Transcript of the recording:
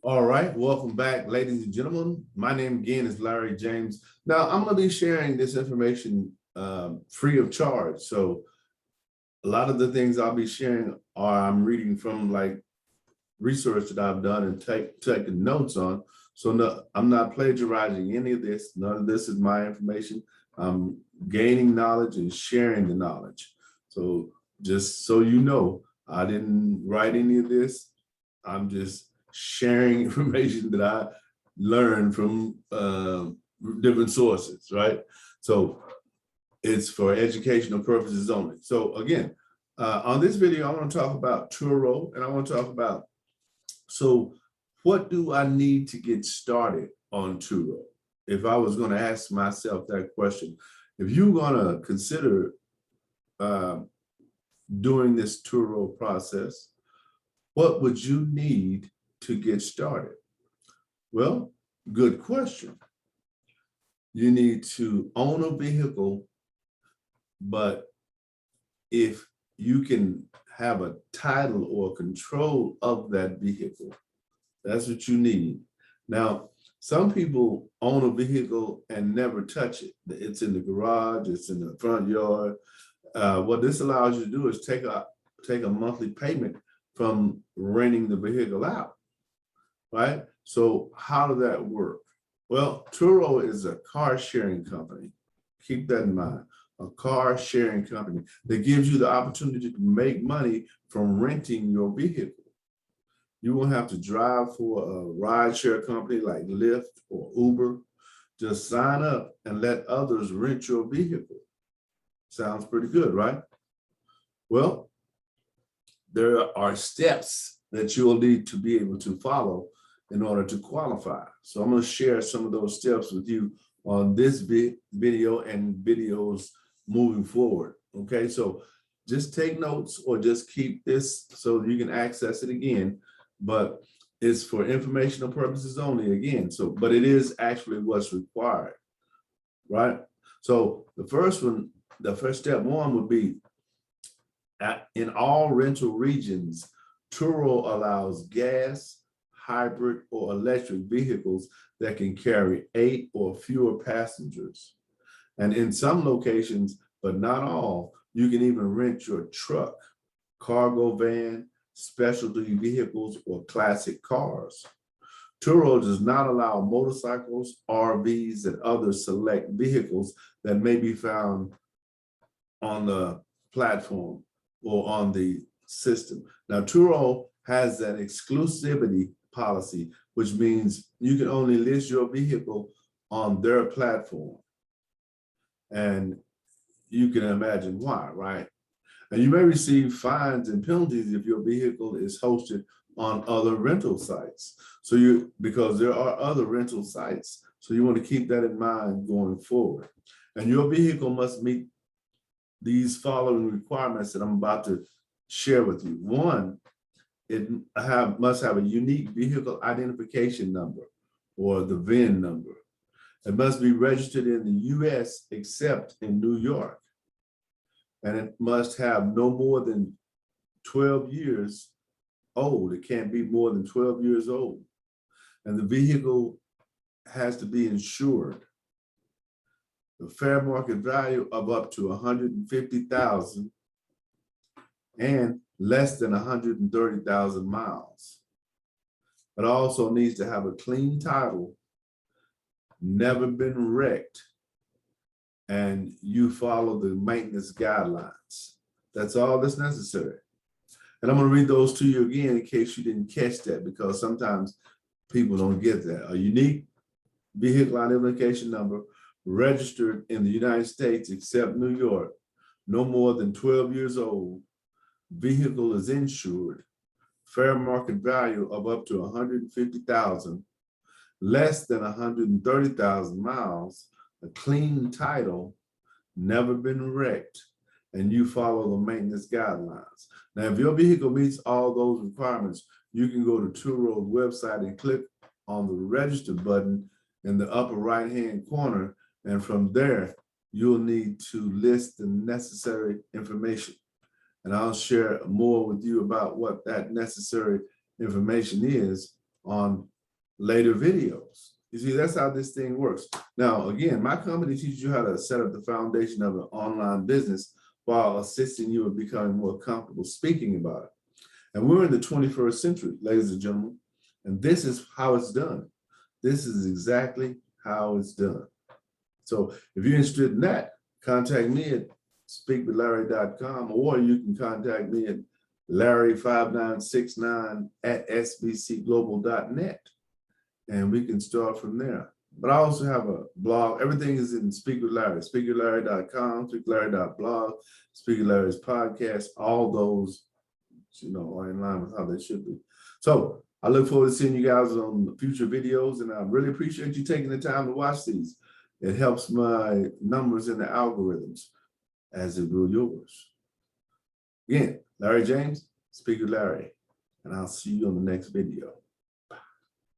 All right, welcome back, ladies and gentlemen. My name again is Larry James. Now, I'm going to be sharing this information free of charge. So, a lot of the things I'll be sharing are I'm reading from like research that I've done and taking notes on. So, no, I'm not plagiarizing any of this. None of this is my information. I'm gaining knowledge and sharing the knowledge. So, just so you know, I didn't write any of this. I'm just sharing information that I learned from different sources, right? So it's for educational purposes only. So again, on this video, I want to talk about Turo, and I want to talk about, so what do I need to get started on Turo? If I was going to ask myself that question, if you're going to consider uh, doing this Turo process, what would you need to get started? Well, good question. You need to own a vehicle, but if you can have a title or control of that vehicle, that's what you need. Now, some people own a vehicle and never touch it. It's in the garage, it's in the front yard. What this allows you to do is take a monthly payment from renting the vehicle out, right? So how does that work? Well, Turo is a car sharing company. Keep that in mind. A car sharing company that gives you the opportunity to make money from renting your vehicle. You won't have to drive for a rideshare company like Lyft or Uber. Just sign up and let others rent your vehicle. Sounds pretty good, right? Well, there are steps that you'll need to be able to follow in order to qualify. So I'm going to share some of those steps with you on this video and videos moving forward. Okay, so just take notes or just keep this so you can access it again, but it's for informational purposes only again. So, but it is actually what's required, right? So the first step one would be in all rental regions, Turo allows gas, hybrid, or electric vehicles that can carry 8 or fewer passengers. And in some locations, but not all, you can even rent your truck, cargo van, specialty vehicles, or classic cars. Turo does not allow motorcycles, RVs, and other select vehicles that may be found on the platform or on the system. Now, Turo has that exclusivity policy, which means you can only list your vehicle on their platform. And you can imagine why, right? And you may receive fines and penalties if your vehicle is hosted on other rental sites. So because there are other rental sites, so you want to keep that in mind going forward. And your vehicle must meet these following requirements that I'm about to share with you. One, it must have a unique vehicle identification number, or the VIN number. It must be registered in the US except in New York. And it must have no more than 12 years old. It can't be more than 12 years old. And the vehicle has to be insured. The fair market value of up to 150,000 and less than 130,000 miles. It also needs to have a clean title, never been wrecked, and you follow the maintenance guidelines. That's all that's necessary. And I'm going to read those to you again in case you didn't catch that, because sometimes people don't get that. A unique vehicle identification number, registered in the United States except New York, no more than 12 years old, vehicle is insured, fair market value of up to 150,000, less than 130,000 miles, a clean title, never been wrecked, and you follow the maintenance guidelines. Now, if your vehicle meets all those requirements, you can go to Turo's website and click on the register button in the upper right-hand corner, and from there, you'll need to list the necessary information. And I'll share more with you about what that necessary information is on later videos. You see, that's how this thing works. Now, again, my company teaches you how to set up the foundation of an online business while assisting you in becoming more comfortable speaking about it. And we're in the 21st century, ladies and gentlemen, and this is how it's done. This is exactly how it's done. So if you're interested in that, contact me at speakwithlarry.com, or you can contact me at larry5969@sbcglobal.net, and we can start from there. But I also have a blog. Everything is in Speak with Larry, speakwithlarry.com, speakwithlarry.blog, Speak with Larry's podcast. All those, are in line with how they should be. So I look forward to seeing you guys on future videos, and I really appreciate you taking the time to watch these. It helps my numbers in the algorithms as it will yours. Again, Larry James, Speak with Larry, and I'll see you on the next video.